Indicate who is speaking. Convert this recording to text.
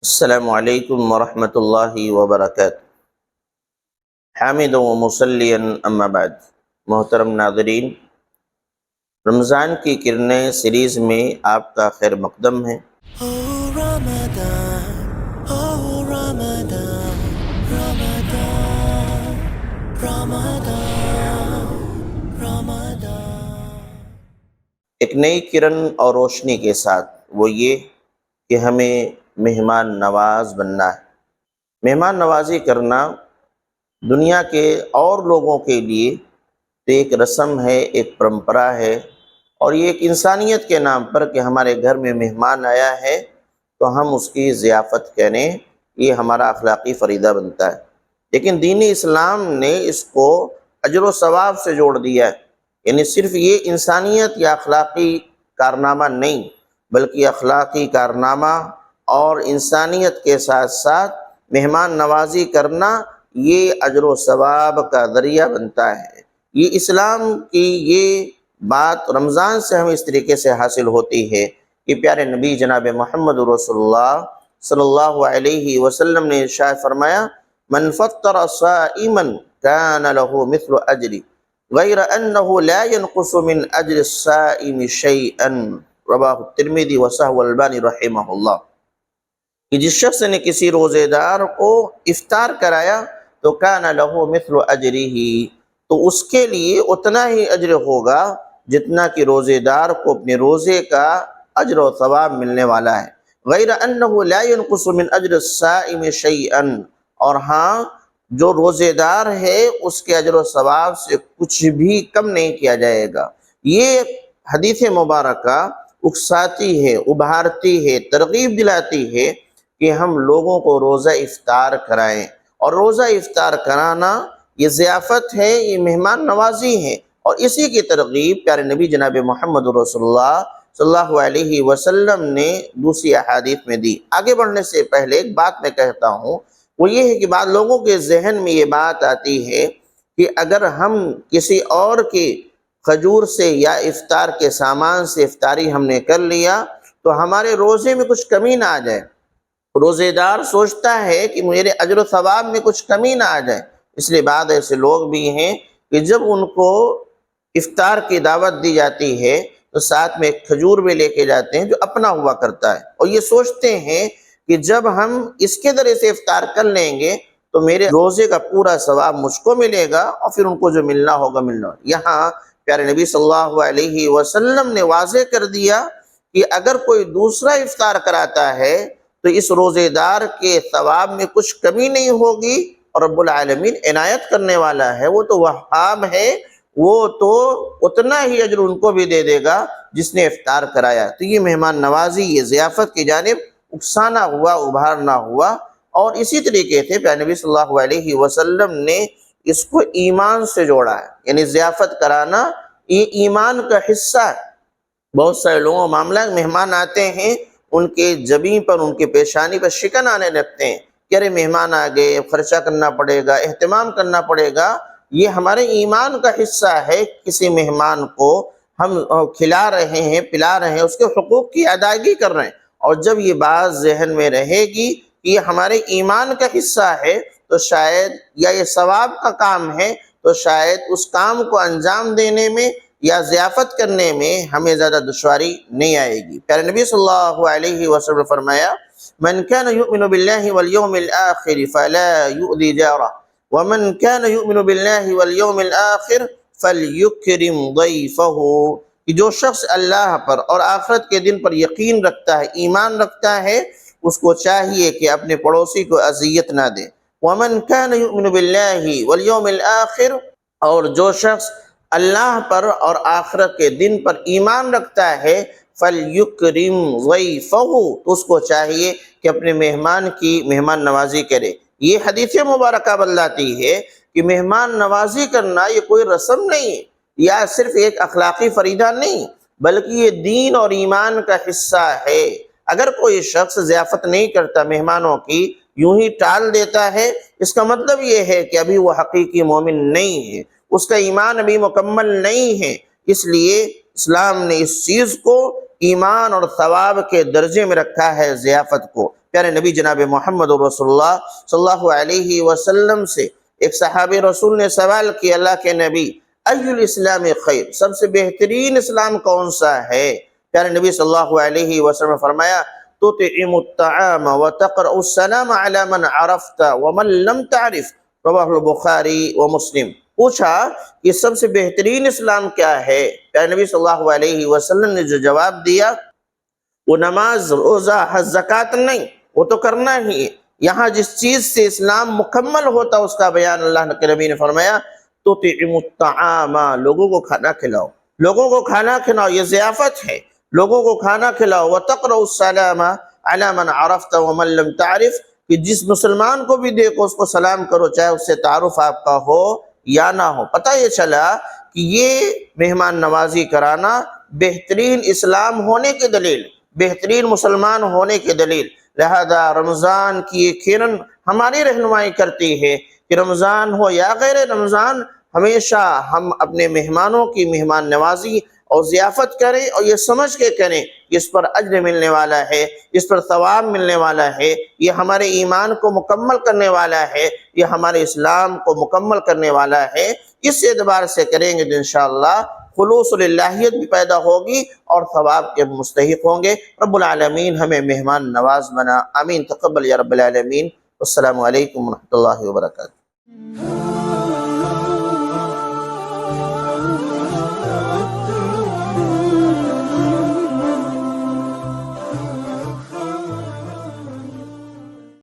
Speaker 1: السلام علیکم ورحمۃ اللہ وبرکاتہ۔ حامد و مصلیا اما بعد۔ محترم ناظرین، رمضان کی کرنیں سیریز میں آپ کا خیر مقدم ہے۔ ایک نئی کرن اور روشنی کے ساتھ، وہ یہ کہ ہمیں مہمان نواز بننا ہے۔ مہمان نوازی کرنا دنیا کے اور لوگوں کے لیے ایک رسم ہے، ایک پرمپرا ہے، اور یہ ایک انسانیت کے نام پر کہ ہمارے گھر میں مہمان آیا ہے تو ہم اس کی ضیافت کریں، یہ ہمارا اخلاقی فریضہ بنتا ہے۔ لیکن دین اسلام نے اس کو اجر و ثواب سے جوڑ دیا ہے، یعنی صرف یہ انسانیت یا اخلاقی کارنامہ نہیں، بلکہ اخلاقی کارنامہ اور انسانیت کے ساتھ ساتھ مہمان نوازی کرنا یہ اجر و ثواب کا ذریعہ بنتا ہے۔ یہ اسلام کی یہ بات رمضان سے ہمیں اس طریقے سے حاصل ہوتی ہے کہ پیارے نبی جناب محمد رسول اللہ صلی اللہ علیہ وسلم نے ارشاد فرمایا، من فطر صائما كان له مثل اجری غیر انه لا ينقص من اجر الصائم شيئا، رواہ الترمذی وصححہ الالبانی رحمہ اللہ۔ کہ جس شخص نے کسی روزے دار کو افطار کرایا تو کان لہ مثل اجرہ، تو اس کے لیے اتنا ہی اجر ہوگا جتنا کہ روزے دار کو اپنے روزے کا اجر و ثواب ملنے والا ہے۔ غیر انہ لا ينقص من اجر الصائم شیئا، اور ہاں جو روزے دار ہے اس کے اجر و ثواب سے کچھ بھی کم نہیں کیا جائے گا۔ یہ حدیث مبارکہ اکساتی ہے، ابھارتی ہے، ترغیب دلاتی ہے کہ ہم لوگوں کو روزہ افطار کرائیں، اور روزہ افطار کرانا یہ ضیافت ہے، یہ مہمان نوازی ہے، اور اسی کی ترغیب پیارے نبی جناب محمد رسول اللہ صلی اللہ علیہ وسلم نے دوسری احادیث میں دی۔ آگے بڑھنے سے پہلے ایک بات میں کہتا ہوں، وہ یہ ہے کہ بعض لوگوں کے ذہن میں یہ بات آتی ہے کہ اگر ہم کسی اور کے کھجور سے یا افطار کے سامان سے افطاری ہم نے کر لیا تو ہمارے روزے میں کچھ کمی نہ آ جائے۔ روزے دار سوچتا ہے کہ میرے اجر و ثواب میں کچھ کمی نہ آ جائے، اس لیے بعض ایسے لوگ بھی ہیں کہ جب ان کو افطار کی دعوت دی جاتی ہے تو ساتھ میں ایک کھجور بھی لے کے جاتے ہیں جو اپنا ہوا کرتا ہے، اور یہ سوچتے ہیں کہ جب ہم اس کے ذریعے سے افطار کر لیں گے تو میرے روزے کا پورا ثواب مجھ کو ملے گا، اور پھر ان کو جو ملنا ہوگا ملنا ہوگا۔ یہاں پیارے نبی صلی اللہ علیہ وسلم نے واضح کر دیا کہ اگر کوئی دوسرا افطار کراتا ہے تو اس روزے دار کے ثواب میں کچھ کمی نہیں ہوگی، اور رب العالمین عنایت کرنے والا ہے، وہ تو وہاب ہے، وہ تو اتنا ہی اجر ان کو بھی دے دے گا جس نے افطار کرایا۔ تو یہ مہمان نوازی، یہ ضیافت کی جانب اکسانا ہوا، ابھارنا ہوا، اور اسی طریقے سے پیارے نبی صلی اللہ علیہ وسلم نے اس کو ایمان سے جوڑا ہے، یعنی ضیافت کرانا یہ ایمان کا حصہ ہے۔ بہت سارے لوگوں کا معاملہ ہے، مہمان آتے ہیں، ان کے جبین پر، ان کے پیشانی پر شکن آنے لگتے ہیں کہ ارے مہمان آ گئے، خرچہ کرنا پڑے گا، اہتمام کرنا پڑے گا۔ یہ ہمارے ایمان کا حصہ ہے، کسی مہمان کو ہم کھلا رہے ہیں، پلا رہے ہیں، اس کے حقوق کی ادائیگی کر رہے ہیں، اور جب یہ بات ذہن میں رہے گی کہ یہ ہمارے ایمان کا حصہ ہے تو شاید، یا یہ ثواب کا کام ہے تو شاید اس کام کو انجام دینے میں یا ضیافت کرنے میں ہمیں زیادہ دشواری نہیں آئے گی۔ پیارے نبی صلی اللہ علیہ وسلم نے فرمایا، من كان يؤمن بالله واليوم الآخر فلا يؤذي جاره ومن كان يؤمن بالله واليوم الآخر فليكرم ضيفه، کہ جو شخص اللہ پر اور آخرت کے دن پر یقین رکھتا ہے، ایمان رکھتا ہے، اس کو چاہیے کہ اپنے پڑوسی کو اذیت نہ دے۔ ومن كان يؤمن بالله واليوم الآخر، اور جو شخص اللہ پر اور آخرت کے دن پر ایمان رکھتا ہے، فَلْيُكْرِمْ ضَيْفَهُ، تو اس کو چاہیے کہ اپنے مہمان کی مہمان نوازی کرے۔ یہ حدیث مبارکہ بتلاتی ہے کہ مہمان نوازی کرنا یہ کوئی رسم نہیں ہے، یا صرف ایک اخلاقی فریضہ نہیں، بلکہ یہ دین اور ایمان کا حصہ ہے۔ اگر کوئی شخص ضیافت نہیں کرتا مہمانوں کی، یوں ہی ٹال دیتا ہے، اس کا مطلب یہ ہے کہ ابھی وہ حقیقی مومن نہیں ہے، اس کا ایمان ابھی مکمل نہیں ہے۔ اس لیے اسلام نے اس چیز کو ایمان اور ثواب کے درجے میں رکھا ہے، ضیافت کو۔ پیارے نبی جناب محمد رسول اللہ صلی اللہ علیہ وسلم سے ایک صحابی رسول نے سوال کیا، اللہ کے نبی ای الاسلام خیر، سب سے بہترین اسلام کون سا ہے؟ پیارے نبی صلی اللہ علیہ وسلم نے فرمایا تطعم الطعام وتقرأ السلام على من عرفت ومن لم تعرف، رواہ البخاری و مسلم۔ پوچھا کہ سب سے بہترین اسلام کیا ہے؟ پیارے نبی صلی اللہ علیہ وسلم نے جو جواب دیا وہ نماز، روزہ، حج، زکوٰۃ نہیں، وہ تو کرنا ہی ہے۔ یہاں جس چیز سے اسلام مکمل ہوتا اس کا بیان اللہ کے نبی نے فرمایا تطعم الطعام، لوگوں کو کھانا کھلاؤ، لوگوں کو کھانا کھلاؤ، یہ ضیافت ہے، لوگوں کو کھانا کھلاؤ۔ وتقرأ السلام علی من عرفت ومن لم تعرف، کہ جس مسلمان کو بھی دیکھو اس کو سلام کرو، چاہے اس سے تعارف آپ کا ہو یا نہ ہو۔ پتہ یہ چلا کہ یہ مہمان نوازی کرانا بہترین اسلام ہونے کی دلیل، بہترین مسلمان ہونے کی دلیل۔ لہذا رمضان کی یہ کرن ہماری رہنمائی کرتی ہے کہ رمضان ہو یا غیر رمضان، ہمیشہ ہم اپنے مہمانوں کی مہمان نوازی اور ضیافت کریں، اور یہ سمجھ کے کریں کہ اس پر اجر ملنے والا ہے، اس پر ثواب ملنے والا ہے، یہ ہمارے ایمان کو مکمل کرنے والا ہے، یہ ہمارے اسلام کو مکمل کرنے والا ہے۔ اس اعتبار سے کریں گے تو انشاءاللہ خلوص الالہیت بھی پیدا ہوگی اور ثواب کے مستحق ہوں گے۔ رب العالمین ہمیں مہمان نواز بنا، آمین، تقبل یا رب العالمین۔ السلام علیکم ورحمۃ اللہ وبرکاتہ۔